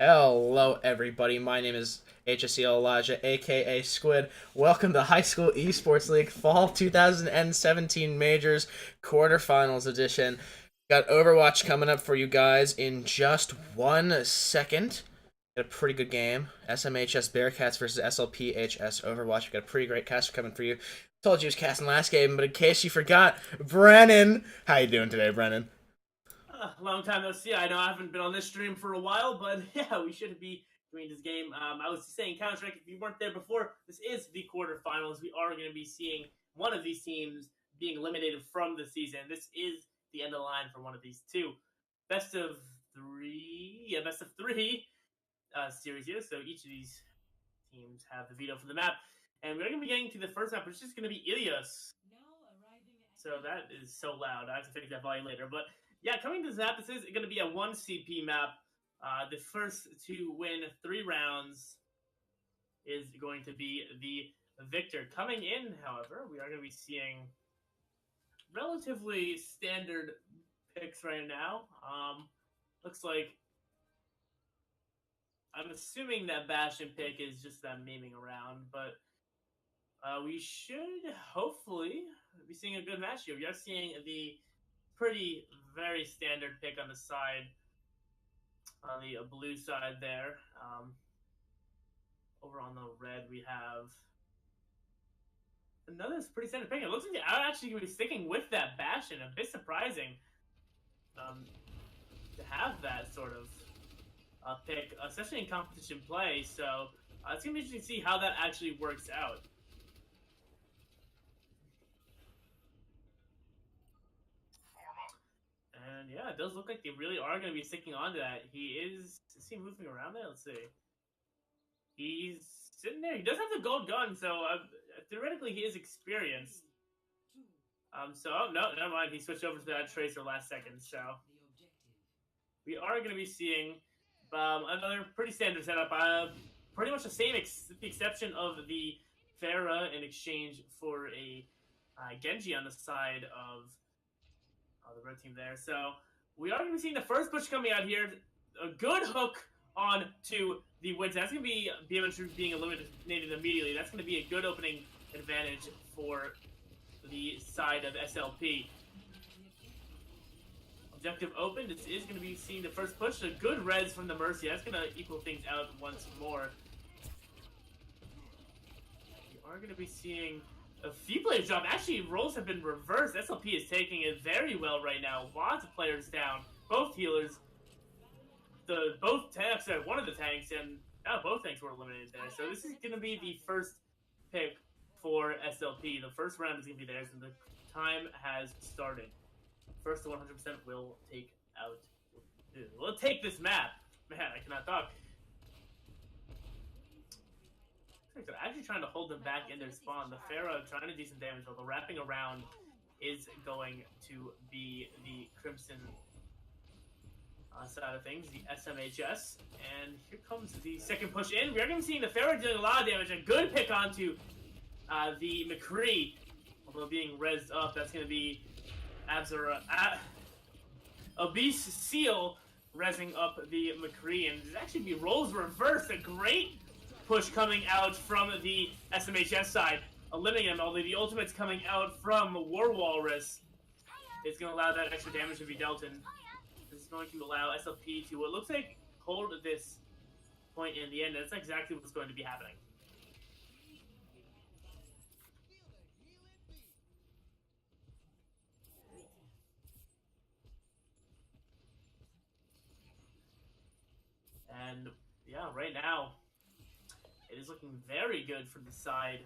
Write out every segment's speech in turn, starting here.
Hello, everybody. My name is HSEL Elijah, aka Squid. Welcome to High School Esports League Fall 2017 Majors Quarterfinals Edition. Got Overwatch coming up for you guys in just 1 second. Got a pretty good game. SMHS Bearcats versus SLPHS Overwatch. Got a pretty great cast coming for you. Told you it was casting last game, but in case you forgot, Brennan. How you doing today, Brennan? Long time no see. I know I haven't been on this stream for a while, but yeah, we should be doing this game. I was saying, Counter-Strike, if you weren't there before, this is the quarterfinals. We are going to be seeing one of these teams being eliminated from the season. This is the end of the line for one of these two. Best of three, best of three series here. So each of these teams have the veto for the map. And we're going to be getting to the first map, which is going to be Ilios. So that is so loud. I have to fix that volume later. But yeah, coming to this map, this is going to be a 1 CP map. The first to win 3 rounds is going to be the victor. Coming in, however, we are going to be seeing relatively standard picks right now. Looks like I'm assuming that Bastion pick is just them memeing around, but we should hopefully be seeing a good match here. We are seeing the pretty very standard pick on the side, on the blue side there. Over on the red, we have another pretty standard pick. It looks like I'm actually going to be sticking with that Bastion. A bit surprising to have that sort of pick, especially in competition play. So it's going to be interesting to see how that actually works out. And yeah, it does look like they really are going to be sticking on to that. Is he moving around there? Let's see. He's sitting there. He does have the gold gun, so theoretically he is experienced. Oh, no, never mind. He switched over to that Tracer last second, so we are going to be seeing another pretty standard setup. Pretty much the same, the exception of the Pharah in exchange for a Genji on the side of the red team there. So we are going to be seeing the first push coming out here. A good hook on to the woods. That's going to be BMH being eliminated immediately. That's going to be a good opening advantage for the side of SLP. Objective open. This is going to be seeing the first push. A good res from the Mercy. That's going to equal things out once more. We are going to be seeing a few players drop. Actually, roles have been reversed. SLP is taking it very well right now. Lots of players down. Both healers. Both tanks, one of the tanks, and both tanks were eliminated there. So this is going to be the first pick for SLP. The first round is going to be theirs, and the time has started. First to 100% will take out. We'll take this map. Man, I cannot talk. They're actually trying to hold them back in their spawn. The Pharah trying to do some damage, although wrapping around is going to be the Crimson side of things, the SMHS. And here comes the second push in. We are going to be seeing the Pharah doing a lot of damage. A good pick onto the McCree, although being rezzed up. That's going to be Abyss Seal rezzing up the McCree. And this actually be roles reversed. A great push coming out from the SMHS side, eliminating them, although the ultimate's coming out from War Walrus. It's going to allow that extra damage to be dealt in. This is going to allow SLP to what looks like hold this point in the end. That's exactly what's going to be happening. And yeah, right now, it is looking very good for the side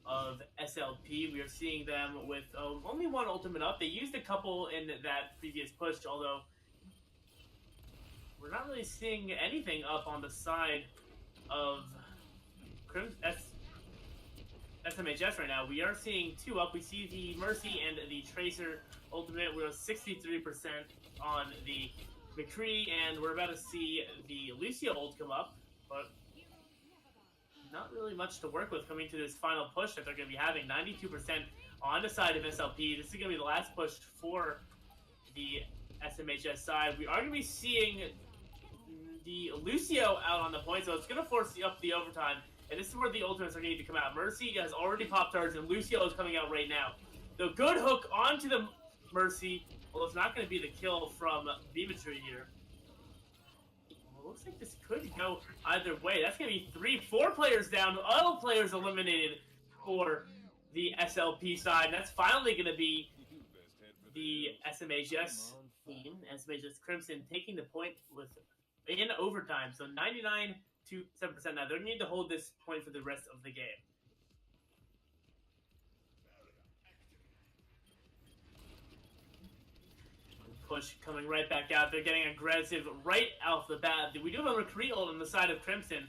of SLP. We are seeing them with only one ultimate up. They used a couple in that previous push, although we're not really seeing anything up on the side of SMHS right now. We are seeing 2 up. We see the Mercy and the Tracer ultimate. We're 63% on the McCree, and we're about to see the Lucio ult come up, but not really much to work with coming to this final push that they're going to be having. 92% on the side of SLP. This is going to be the last push for the SMHS side. We are going to be seeing the Lucio out on the point, so it's going to force up the overtime. And this is where the ultimates are needing to come out. Mercy has already popped hers, and Lucio is coming out right now. The good hook onto the Mercy. Well, it's not going to be the kill from Beamitry here. Well, looks like this could go either way. That's going to be 4 players down, all players eliminated for the SLP side. That's finally going to be the SMHS team, SMHS Crimson, taking the point in overtime. So 99 to 7%. Now they're going to need to hold this point for the rest of the game. Push coming right back out. They're getting aggressive right off the bat. We do have a recruit ult on the side of Crimson,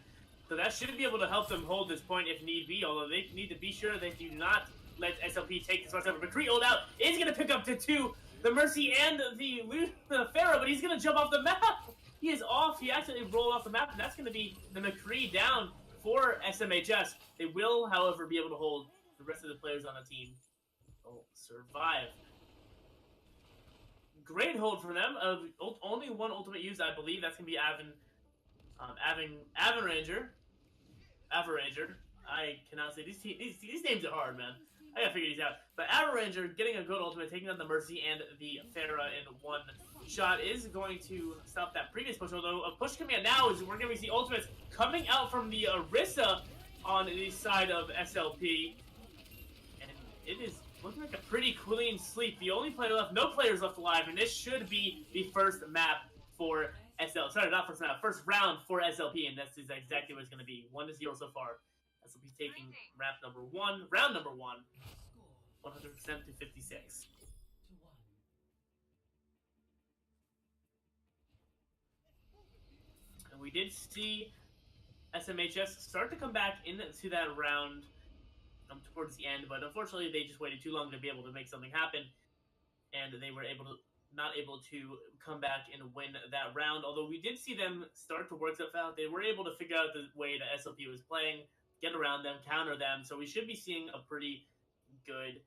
so that should be able to help them hold this point if need be, although they need to be sure they do not let SLP take this whatsoever. McCree ult out is going to pick up to 2, the Mercy and the Pharaoh, but he's going to jump off the map. He is off. He actually rolled off the map, and that's going to be the McCree down for SMHS. They will, however, be able to hold the rest of the players on the team. Will survive. Great hold from them. Only one ultimate use, I believe. That's going to be Averanger. I cannot say these names are hard, man. I gotta figure these out. But Averanger getting a good ultimate, taking on the Mercy and the Farah in one shot is going to stop that previous push. Although a push coming out now is we're going to see ultimates coming out from the Orisa on the side of SLP, and it is looking like a pretty clean sweep. The only player left, no players left alive, and this should be the first map for SL. Sorry, not first map, first round for SLP, and that's exactly what it's going to be. 1-0 so far. SLP taking round number 1, 100% to 56. And we did see SMHS start to come back into that round towards the end, but unfortunately they just waited too long to be able to make something happen, and they were not able to come back and win that round. Although we did see them start to work stuff out, they were able to figure out the way that SLP was playing, get around them, counter them, so we should be seeing a pretty good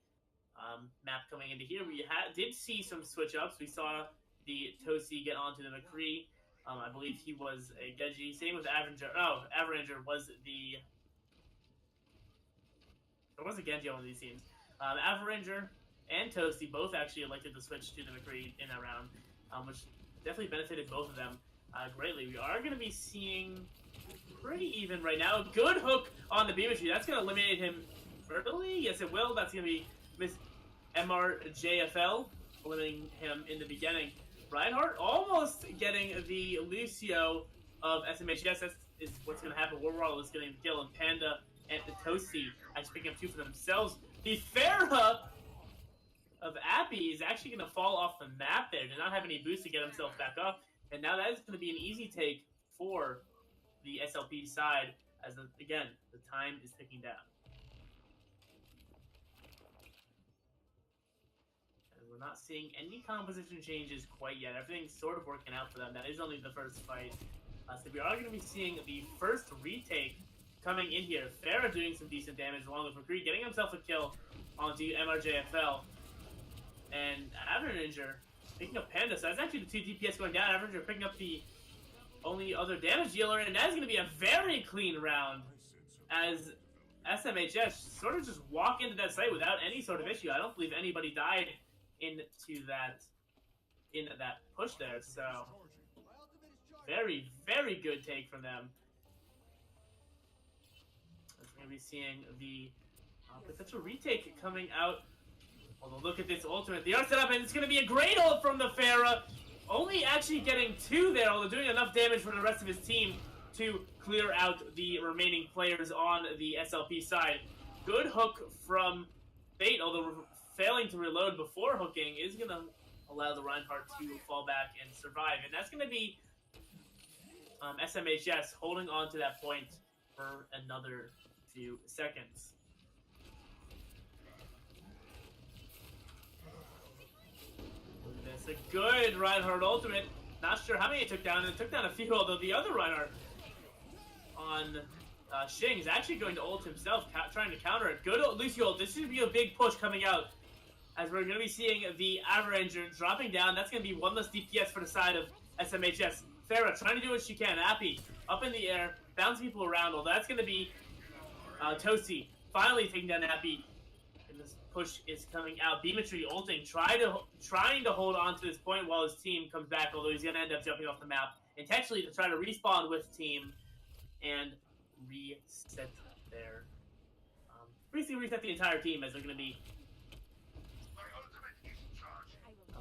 map coming into here. We did see some switch ups. We saw the Tosi get onto the McCree. I believe he was a Geji. Same with Averanger. Oh, Averanger was the... There was a Genji on one of these teams. Averanger and Toasty both actually elected to switch to the McCree in that round, which definitely benefited both of them greatly. We are going to be seeing pretty even right now. Good hook on the Beamitry. That's going to eliminate him early. Yes, it will. That's going to be Miss MRJFL eliminating him in the beginning. Reinhardt almost getting the Lucio of SMHS. That is what's going to happen. Warwall is getting the kill, and Panda and the Toasty actually picking up 2 for themselves. The Farah of Appy is actually going to fall off the map there. Did not have any boost to get himself back up. And now that is going to be an easy take for the SLP side, as again, the time is ticking down. And we're not seeing any composition changes quite yet. Everything's sort of working out for them. That is only the first fight. So we are going to be seeing the first retake coming in here. Farah doing some decent damage along with McCree, getting himself a kill onto MRJFL. And Averanger picking up Panda. So that's actually the 2 DPS going down. Averanger picking up the only other damage dealer, and that's going to be a very clean round as SMHS sort of just walk into that site without any sort of issue. I don't believe anybody died in that push there, so very, very good take from them. We're going to be seeing the potential retake coming out. Although look at this ultimate. They are set up, and it's going to be a great ult from the Farah. Only actually getting 2 there, although doing enough damage for the rest of his team to clear out the remaining players on the SLP side. Good hook from Fate, although failing to reload before hooking is going to allow the Reinhardt to fall back and survive. And that's going to be SMHS holding on to that point for another few seconds. It's a good Reinhardt ultimate. Not sure how many it took down. It took down a few, although the other Reinhardt on Shing is actually going to ult himself, trying to counter it. Good Lucio ult. This should be a big push coming out, as we're going to be seeing the Averanger dropping down. That's going to be 1 less DPS for the side of SMHS. Farah trying to do what she can. Appy up in the air, bouncing people around. Well, that's going to be Tosi finally taking down Appy. And this push is coming out. Beamitry ulting, trying to hold on to this point while his team comes back, although he's going to end up jumping off the map intentionally to try to respawn with team and reset their basically reset the entire team, as they're going to be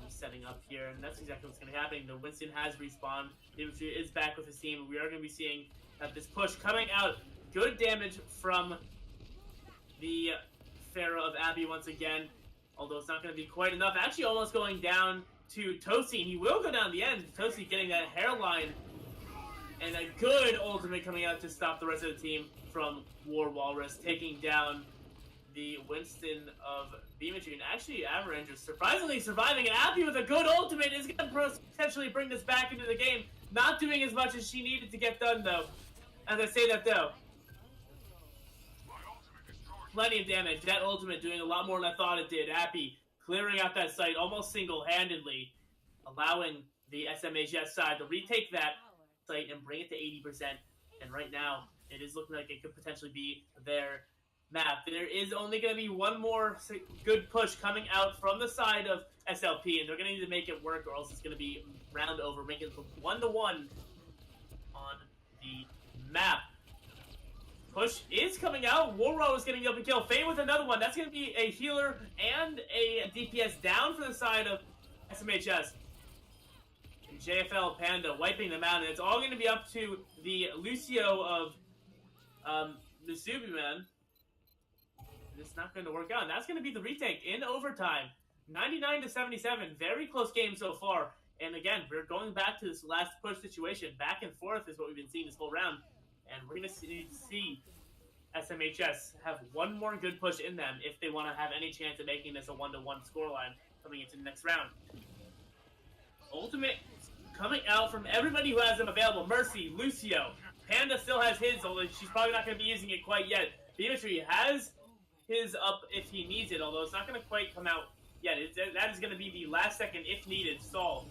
setting up here, and that's exactly what's going to be happening. The Winston has respawned. Dimitri is back with his team. We are going to be seeing this push coming out. Good damage from the Pharaoh of Abbey once again, although it's not going to be quite enough. Actually, almost going down to Tosi, and he will go down at the end. Tosi getting that hairline, and a good ultimate coming out to stop the rest of the team from War Walrus, taking down the Winston of Beamitry, and actually Avalanche surprisingly surviving, and Appy with a good ultimate is going to potentially bring this back into the game. Not doing as much as she needed to get done, though. As I say that, though, plenty of damage. That ultimate doing a lot more than I thought it did. Appy clearing out that site almost single-handedly, allowing the SMHS side to retake that site and bring it to 80%. And right now, it is looking like it could potentially be their map. There is only going to be one more good push coming out from the side of SLP, and they're going to need to make it work, or else it's going to be round over, making it 1-1 on the map. Push is coming out. Warro is getting the open kill. Faye with another one. That's going to be a healer and a DPS down for the side of SMHS. And JFL Panda wiping them out, and it's all going to be up to the Lucio of Misubi, man. It's not going to work out, and that's going to be the retake in overtime. 99-77, very close game so far. And again, we're going back to this last push situation. Back and forth is what we've been seeing this whole round. And we're going to see SMHS have one more good push in them if they want to have any chance of making this a 1-1 scoreline coming into the next round. Ultimate coming out from everybody who has them available. Mercy, Lucio. Panda still has his, although she's probably not going to be using it quite yet. Dimitri has his up if he needs it, although it's not going to quite come out yet. That is going to be the last second, if needed, stall.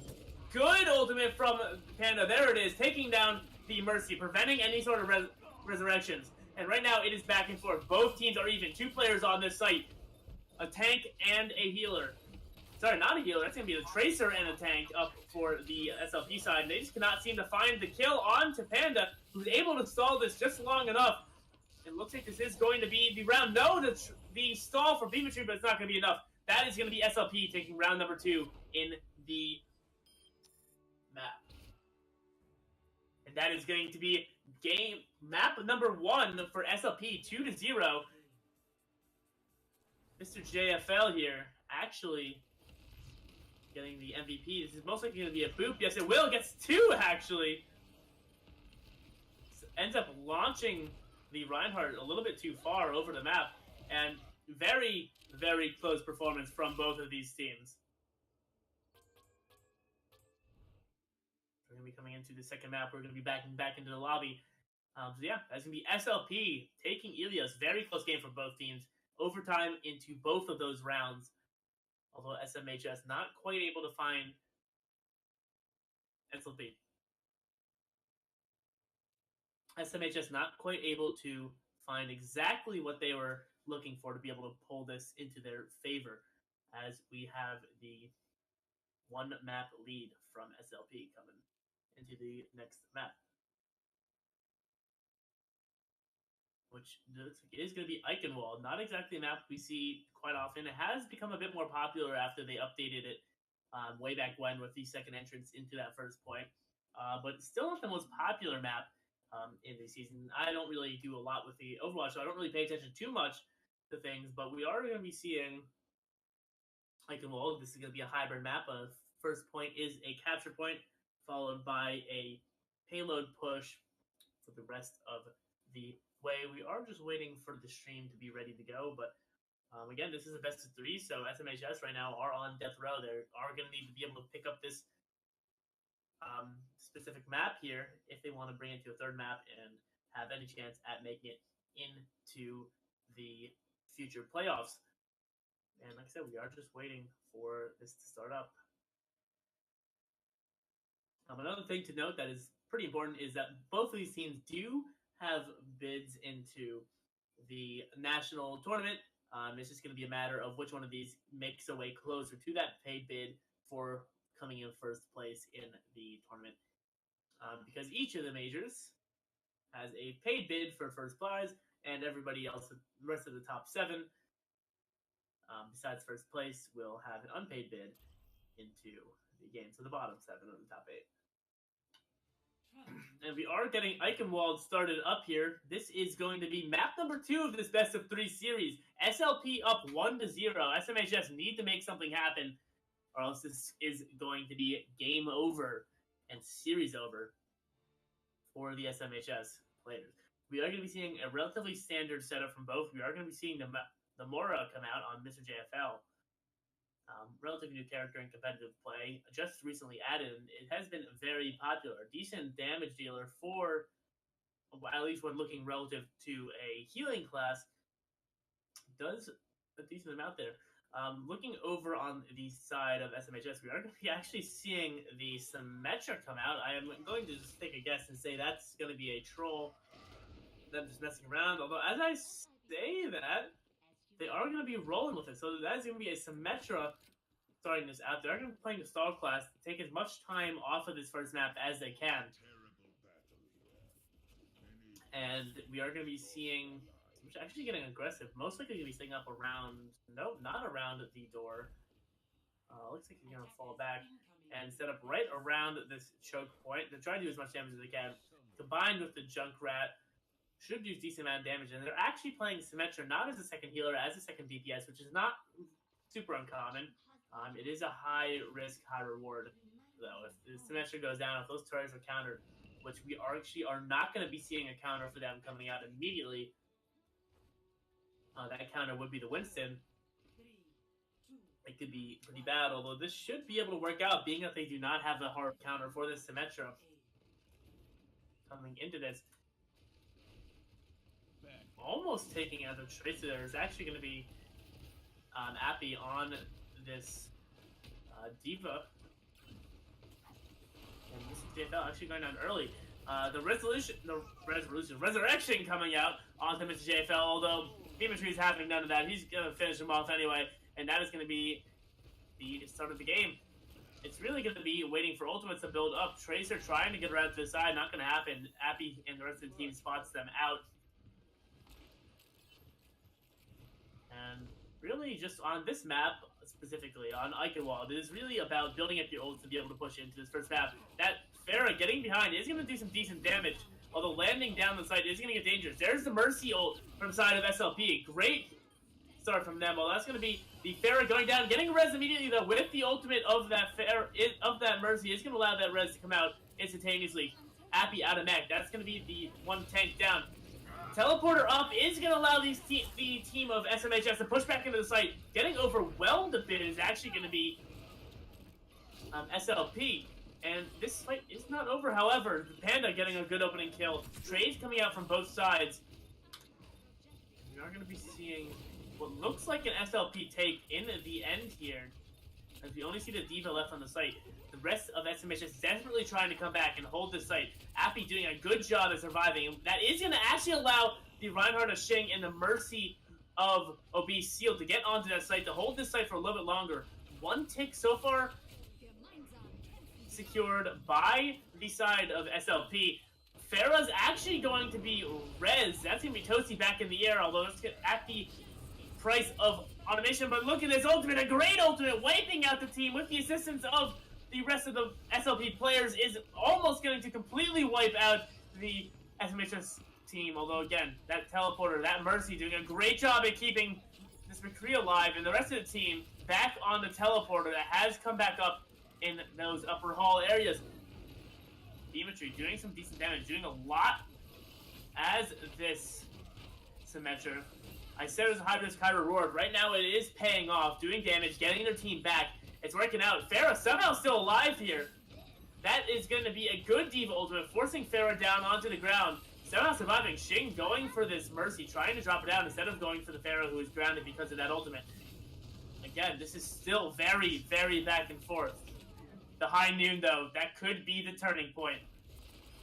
Good ultimate from Panda. There it is, taking down the Mercy, preventing any sort of resurrections. And right now, it is back and forth. Both teams are even. 2 players on this site. A tank and a healer. Sorry, not a healer. That's going to be a Tracer and a tank up for the SLP side. And they just cannot seem to find the kill onto Panda, who's able to stall this just long enough. It looks like this is going to be the round. No, the stall for Beamitry, but it's not going to be enough. That is going to be SLP taking round number 2 in the map. And that is going to be map number 1 for SLP, 2-0. Mr. JFL here actually getting the MVP. This is most likely going to be a boop. Yes, it will. Gets 2, actually. Ends up launching the Reinhardt a little bit too far over the map. And very, very close performance from both of these teams. We're going to be coming into the second map. We're going to be back into the lobby. So yeah, that's going to be SLP taking Ilios. Very close game for both teams. Overtime into both of those rounds. Although SMHS not quite able to find SLP. SMHS not quite able to find exactly what they were looking for to be able to pull this into their favor, as we have the 1 map lead from SLP coming into the next map, which is going to be Eichenwald. Not exactly a map we see quite often. It has become a bit more popular after they updated it way back when with the second entrance into that first point, but it's still not the most popular map in the season. I don't really do a lot with the Overwatch, so I don't really pay attention too much to things, but we are going to be seeing Eichenwald. This is going to be a hybrid map. First point is a capture point, followed by a payload push for the rest of the way. We are just waiting for the stream to be ready to go, but again, this is a best of 3, so SMHS right now are on death row. They are going to need to be able to pick up this specific map here if they want to bring it to a third map and have any chance at making it into the future playoffs. And like I said, we are just waiting for this to start up. Another thing to note that is pretty important is that both of these teams do have bids into the national tournament. It's just going to be a matter of which one of these makes their way closer to that paid bid for coming in first place in the tournament. Because each of the majors has a paid bid for first prize, and everybody else, the rest of the top 7, besides first place, will have an unpaid bid into the game. So the bottom 7 of the top 8. And we are getting Eichenwald started up here. This is going to be map number 2 of this best of 3 series. SLP up 1-0. SMHS need to make something happen, or else this is going to be game over and series over for the SMHS players. We are going to be seeing a relatively standard setup from both. We are going to be seeing the Mora come out on Mr. JFL. Relatively new character in competitive play, just recently added, and it has been very popular. Decent damage dealer for, at least when looking relative to a healing class, does a decent amount there. Looking over on the side of SMHS, we are going to be actually seeing the Symmetra come out. I am going to just take a guess and say that's going to be a troll. Them just messing around, although as I say that, they are going to be rolling with it. So that is going to be a Symmetra starting this out. They're going to be playing the Star class to take as much time off of this first map as they can. And we are going to be seeing, which is actually getting aggressive, most likely going to be staying up around, nope, not around the door. Looks like he's going to fall back and set up right around this choke point. They're trying to do as much damage as they can. Combined with the Junkrat, should do a decent amount of damage, and they're actually playing Symmetra not as a second healer, as a second DPS, which is not super uncommon. It is a high risk, high reward, though. If the Symmetra goes down, if those turrets are countered, which we actually are not going to be seeing a counter for them coming out immediately, that counter would be the Winston. It could be pretty bad, although this should be able to work out, being that they do not have a hard counter for this Symmetra coming into this. Almost taking out the Tracer there is actually going to be Appy on this Diva. And this is JFL actually going down early. The Resurrection coming out onto Mr. JFL, although Dimitri is having none of that. He's going to finish him off anyway, and that is going to be the start of the game. It's really going to be waiting for ultimates to build up. Tracer trying to get around to the side, not going to happen. Appy and the rest of the team spots them out. And really, just on this map, specifically on Eichenwald, it is really about building up your ults to be able to push into this first map. That Pharah getting behind is going to do some decent damage, although landing down the site is going to get dangerous. There's the Mercy ult from the side of SLP. Great start from them. Well, that's going to be the Pharah going down, getting res immediately, though, with the ultimate of that Mercy is going to allow that res to come out instantaneously. Appy out of mech. That's going to be the one tank down. Teleporter up is going to allow the team of SMHS to push back into the site. Getting overwhelmed a bit is actually going to be SLP. And this fight is not over, however. The Panda getting a good opening kill. Trades coming out from both sides. We are going to be seeing what looks like an SLP take in the end here, as we only see the Diva left on the site. The rest of SMHS is desperately trying to come back and hold this site. Appy doing a good job at surviving. And that is going to actually allow the Reinhardt of Shing and the Mercy of Obese Seal to get onto that site, to hold this site for a little bit longer. One tick so far secured by the side of SLP. Pharah's actually going to be res. That's going to be Toasty back in the air, although it's at the price of automation. But look at this ultimate, a great ultimate, wiping out the team with the assistance of the rest of the SLP players, is almost going to completely wipe out the SMHS team. Although, again, that teleporter, that Mercy, doing a great job at keeping this McCree alive, and the rest of the team back on the teleporter that has come back up in those upper hall areas. Dimitri doing some decent damage, doing a lot as this Symmetra. I said it was a high risk, high reward. Right now it is paying off, doing damage, getting their team back. It's working out. Pharah somehow still alive here. That is going to be a good Diva ultimate, forcing Pharah down onto the ground. Somehow surviving. Shing going for this Mercy, trying to drop it down instead of going for the Pharah, who is grounded because of that ultimate. Again, this is still very, very back and forth. the high noon, though. That could be the turning point.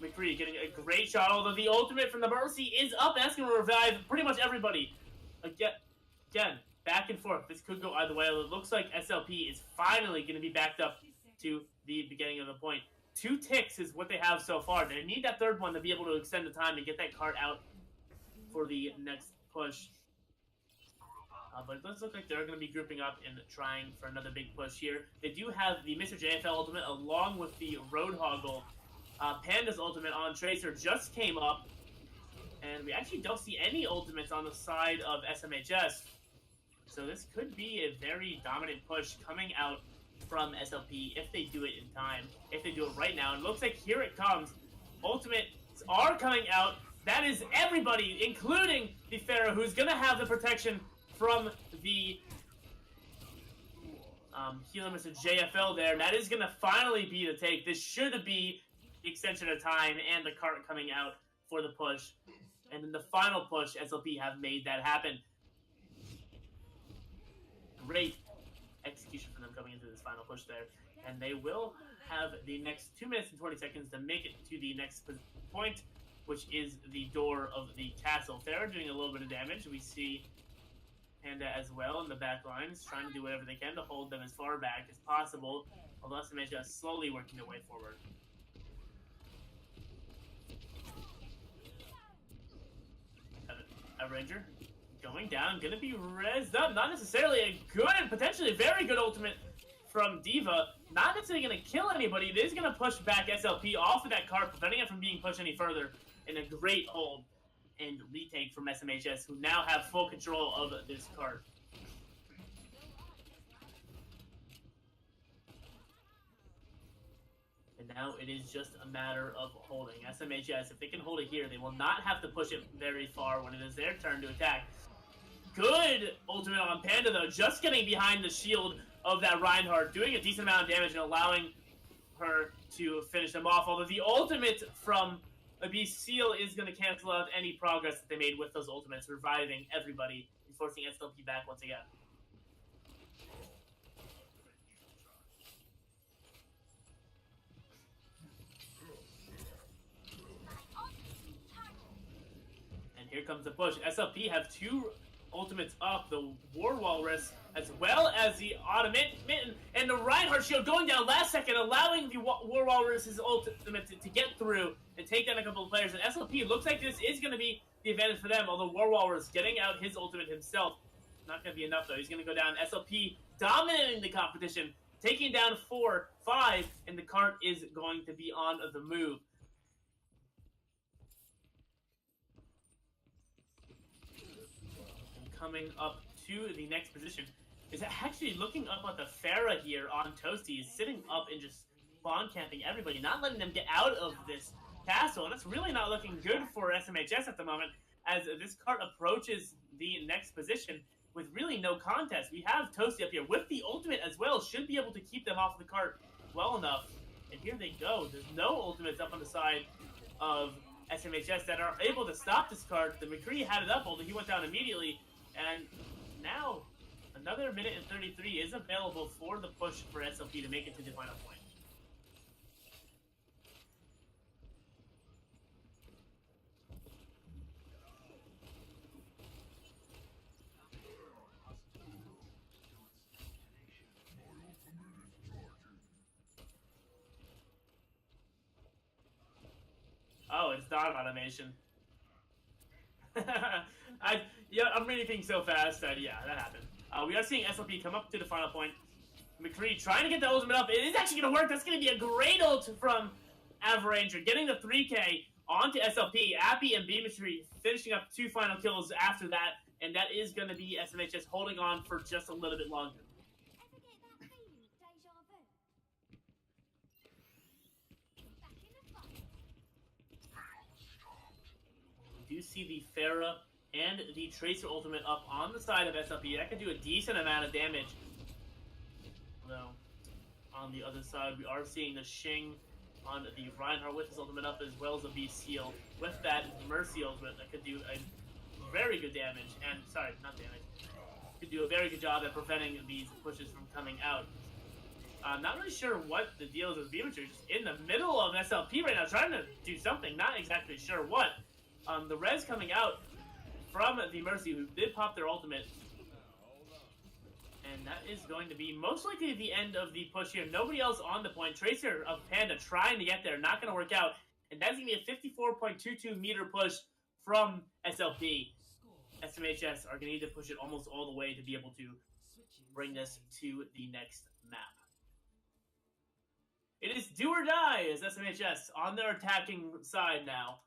McCree getting a great shot, although the ultimate from the Mercy is up. That's going to revive pretty much everybody. Again, back and forth. This could go either way. It looks like SLP is finally going to be backed up to the beginning of the point. 2 ticks is what they have so far. They need that third one to be able to extend the time and get that card out for the next push. But it does look like they're going to be grouping up and trying for another big push here. They do have the Mr. JFL ultimate along with the Roadhoggle. Panda's ultimate on Tracer just came up. And we actually don't see any ultimates on the side of SMHS. So this could be a very dominant push coming out from SLP if they do it in time. If they do it right now. And it looks like here it comes. Ultimates are coming out. That is everybody, including the Pharaoh, who's going to have the protection from the healer, Mr. JFL there. And that is going to finally be the take. This should be the extension of time and the cart coming out for the push. And then the final push, SLP have made that happen. Great execution for them coming into this final push there. And they will have the next 2 minutes and 20 seconds to make it to the next point, which is the door of the castle. They're doing a little bit of damage. We see Panda as well in the back lines, trying to do whatever they can to hold them as far back as possible, although SMHS is slowly working their way forward. A Ranger going down, gonna be rezzed up. Not necessarily a good and potentially very good ultimate from D.Va. Not necessarily gonna kill anybody. It is gonna push back SLP off of that cart, preventing it from being pushed any further. And a great hold and retake from SMHS, who now have full control of this cart. And now it is just a matter of holding. SMHS, if they can hold it here, they will not have to push it very far when it is their turn to attack. Good ultimate on Panda, though, just getting behind the shield of that Reinhardt, doing a decent amount of damage and allowing her to finish them off. Although the ultimate from Abyss Seal is going to cancel out any progress that they made with those ultimates, reviving everybody and forcing SLP back once again. And here comes the push. SLP have 2 ultimates up, the War Walrus, as well as the Automaton, and the Reinhardt shield going down last second, allowing the War Walrus's ultimate to get through and take down a couple of players. And SLP looks like this is going to be the advantage for them, although War Walrus getting out his ultimate himself. Not going to be enough, though. He's going to go down. SLP dominating the competition, taking down 4, 5, and the cart is going to be on the move. Coming up to the next position is actually looking up at the Farah here on Toasty. He's sitting up and just spawn camping everybody, not letting them get out of this castle. And it's really not looking good for SMHS at the moment as this cart approaches the next position with really no contest. We have Toasty up here with the ultimate as well, should be able to keep them off the cart well enough. And here they go. There's no ultimates up on the side of SMHS that are able to stop this cart. The McCree had it up, although he went down immediately. And now, another minute and 33 is available for the push for SLP to make it to the final point. Oh, it's dog automation. I'm reading things so fast that, yeah, that happened. We are seeing SLP come up to the final point. McCree trying to get the ultimate up. It is actually going to work. That's going to be a great ult from Avaranger. Getting the 3K onto SLP. Appy and BMatry finishing up 2 final kills after that. And that is going to be SMHS holding on for just a little bit longer. We do see the Farah and the Tracer ultimate up on the side of SLP. That could do a decent amount of damage. Though, on the other side, we are seeing the Shing on the Reinhardt with his ultimate up, as well as the Beast Seal with that Mercy ultimate that could do a very good damage. And, sorry, not damage. Could do a very good job at preventing these pushes from coming out. I'm not really sure what the deal is with Beatrice. Just in the middle of SLP right now, trying to do something. Not exactly sure what. The res coming out from the Mercy, who did pop their ultimate. And that is going to be most likely the end of the push here. Nobody else on the point. Tracer of Panda trying to get there. Not going to work out. And that's going to be a 54.22 meter push from SLP. SMHS are going to need to push it almost all the way to be able to bring this to the next map. It is do or die as SMHS on their attacking side now.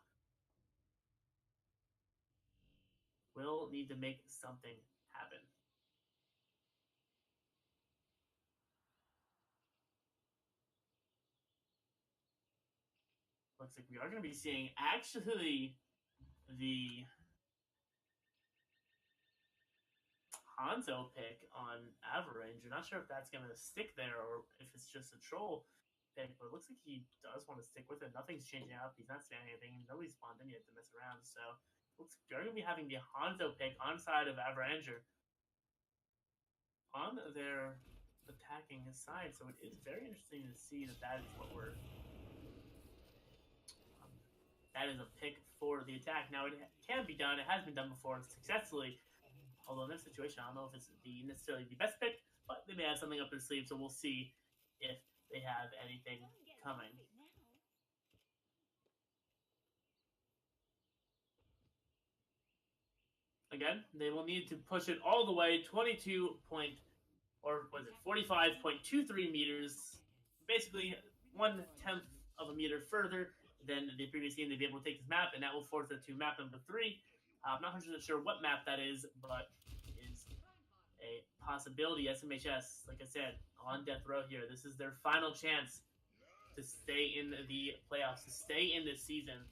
Will need to make something happen. Looks like we are going to be seeing actually the Hanzo pick on Avalanche. I'm not sure if that's going to stick there or if it's just a troll pick, but it looks like he does want to stick with it. Nothing's changing up. He's not spamming anything. Nobody's spawned in yet to mess around, so looks like they're going to be having the Hanzo pick on side of Avalanche on their attacking side, so it is very interesting to see that that is what we're... that is a pick for the attack. Now, it can be done. It has been done before successfully. Although in this situation, I don't know if it's necessarily the best pick, but they may have something up their sleeve, so we'll see if they have anything coming. Again, they will need to push it all the way 45.23 meters, basically 1/10 of a meter further than the previous game to be able to take this map, and that will force it to map number 3. I'm not 100% sure what map that is, but it is a possibility. SMHS, like I said, on death row here. This is their final chance to stay in the playoffs, to stay in this season,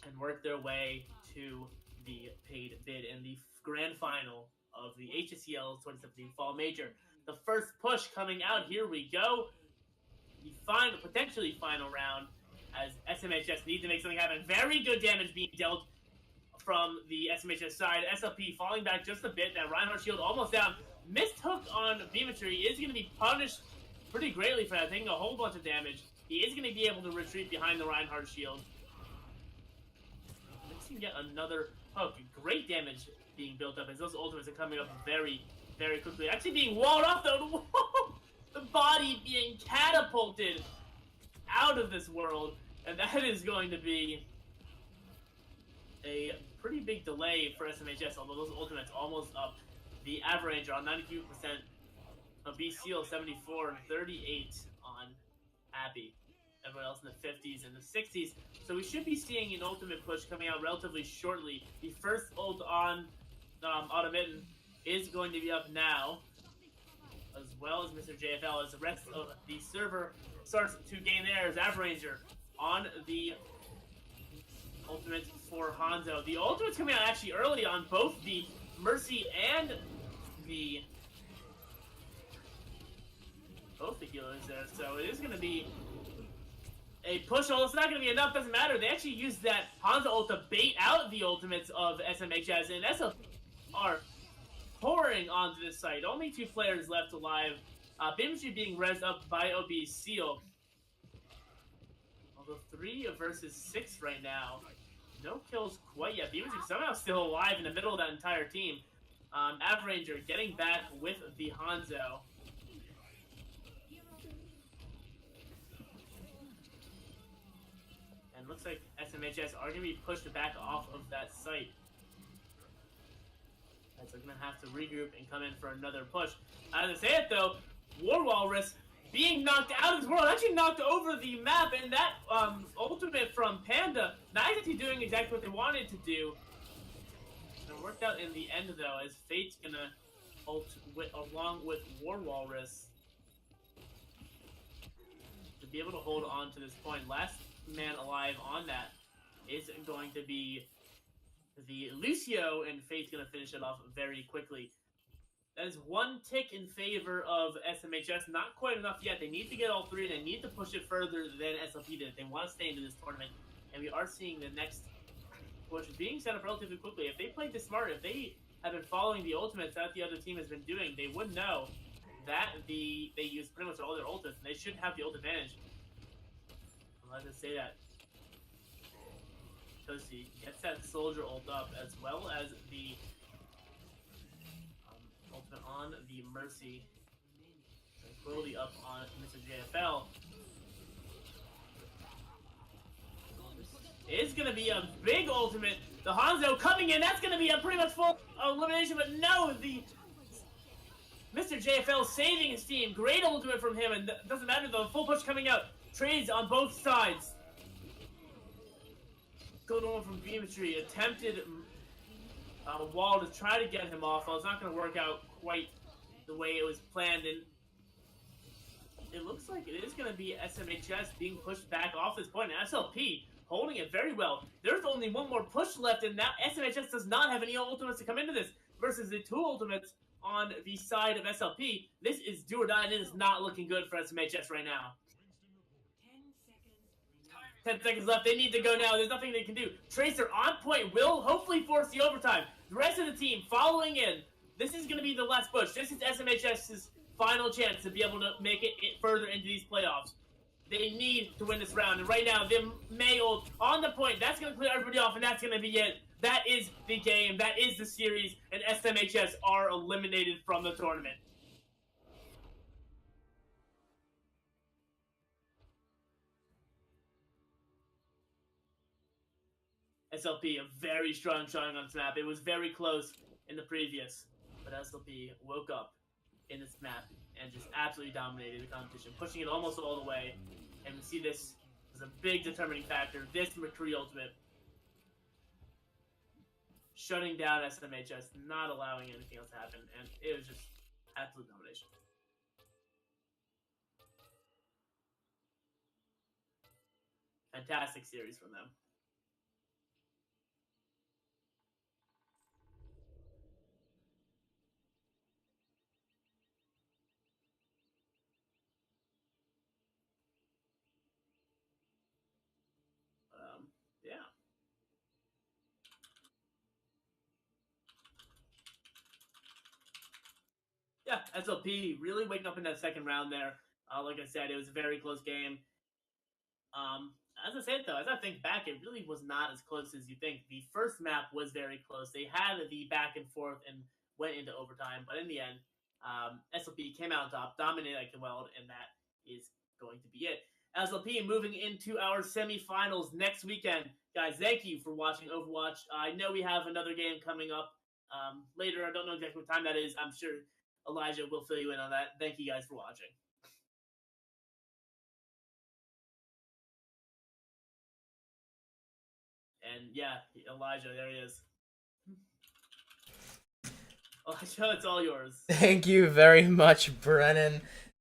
and work their way to the paid bid in the grand final of the HSEL 2017 Fall Major. The first push coming out. Here we go. The final, potentially final round, as SMHS need to make something happen. Very good damage being dealt from the SMHS side. SLP falling back just a bit. That Reinhardt shield almost down. Missed hook on Beamitry is going to be punished pretty greatly for that, taking a whole bunch of damage. He is going to be able to retreat behind the Reinhardt shield. Mixing yet another hook. Great damage being built up as those ultimates are coming up very, very quickly. Actually being walled off though. The body being catapulted out of this world, and that is going to be a pretty big delay for SMHS, although those ultimates almost up. The Avalanche on 92%, a BCL 74 and 38 on Abby. Everyone else in the 50s and the 60s. So we should be seeing an ultimate push coming out relatively shortly. The first ult on Automitten is going to be up now, as well as Mr. JFL, as the rest of the server starts to gain theirs. Avaranger on the ultimate for Hanzo. The ultimate's coming out actually early on both the Mercy and the... both the healers there, so it is going to be a push. Although it's not going to be enough, doesn't matter. They actually used that Hanzo ult to bait out the ultimates of SMHS, and SL are pouring onto this site. Only 2 players left alive. Bimji being rezzed up by OB Seal. Although 3 versus 6 right now. No kills quite yet. Bimji somehow still alive in the middle of that entire team. Avaranger getting back with the Hanzo. And looks like SMHS are going to be pushed back off of that site. So they're going to have to regroup and come in for another push. As I say it though, War Walrus being knocked out of this world, actually knocked over the map, and that ultimate from Panda, not exactly doing exactly what they wanted to do. It worked out in the end though, as Fate's going to ult along with War Walrus to be able to hold on to this point. Last man alive on that is going to be the Lucio, and Fate's going to finish it off very quickly. That is 1 tick in favor of SMHS. Not quite enough yet. They need to get all 3. They need to push it further than SLP did. They want to stay into this tournament. And we are seeing the next push being set up relatively quickly. If they played this smart, if they have been following the ultimates that the other team has been doing, they would know that they use pretty much all their ultimates, and they should have the ult advantage. Let's just say that Toasty gets that soldier ult up, as well as the ultimate on the Mercy. Tranquility up on Mr. JFL. It's going to be a big ultimate. The Hanzo coming in. That's going to be a pretty much full elimination, but no, the Mr. JFL saving his team. Great ultimate from him, and doesn't matter, the full push coming out. Trades on both sides. Going on from Beamitry. Attempted wall to try to get him off. Well, it's not going to work out quite the way it was planned, and it looks like it is going to be SMHS being pushed back off this point. And SLP holding it very well. There's only one more push left, and now SMHS does not have any ultimates to come into this versus the 2 ultimates on the side of SLP. This is do or die, and it is not looking good for SMHS right now. 10 seconds left. They need to go now. There's nothing they can do. Tracer on point will hopefully force the overtime. The rest of the team following in. This is going to be the last push. This is SMHS's final chance to be able to make it further into these playoffs. They need to win this round. And right now, the May ult on the point. That's going to clear everybody off, and that's going to be it. That is the game. That is the series. And SMHS are eliminated from the tournament. SLP, a very strong showing on this map. It was very close in the previous, but SLP woke up in this map and just absolutely dominated the competition, pushing it almost all the way. And we see this as a big determining factor. This McCree ultimate shutting down SMHS, not allowing anything else to happen, and it was just absolute domination. Fantastic series from them. Yeah. Yeah, SLP really waking up in that second round there. Like I said, it was a very close game. As I said, though, as I think back, it really was not as close as you think. The first map was very close. They had the back and forth and went into overtime, but in the end, SLP came out on top, dominated like the world, and that is going to be it. SLP moving into our semifinals next weekend. Guys, thank you for watching Overwatch. I know we have another game coming up later. I don't know exactly what time that is. I'm sure Elijah will fill you in on that. Thank you guys for watching. And yeah, Elijah, there he is. Elijah, it's all yours. Thank you very much, Brennan.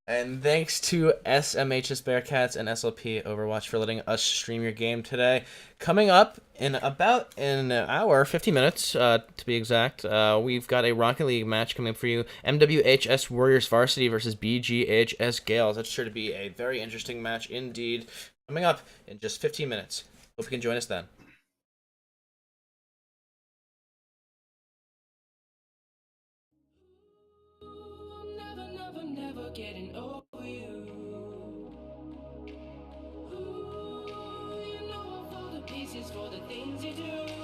And thanks to SMHS Bearcats and SLP Overwatch for letting us stream your game today. Coming up in about an hour, 50 minutes to be exact, we've got a Rocket League match coming up for you. MWHS Warriors Varsity versus BGHS Gales. That's sure to be a very interesting match indeed. Coming up in just 15 minutes. Hope you can join us then. Never getting over you. Ooh, you know I fall to pieces for the things you do.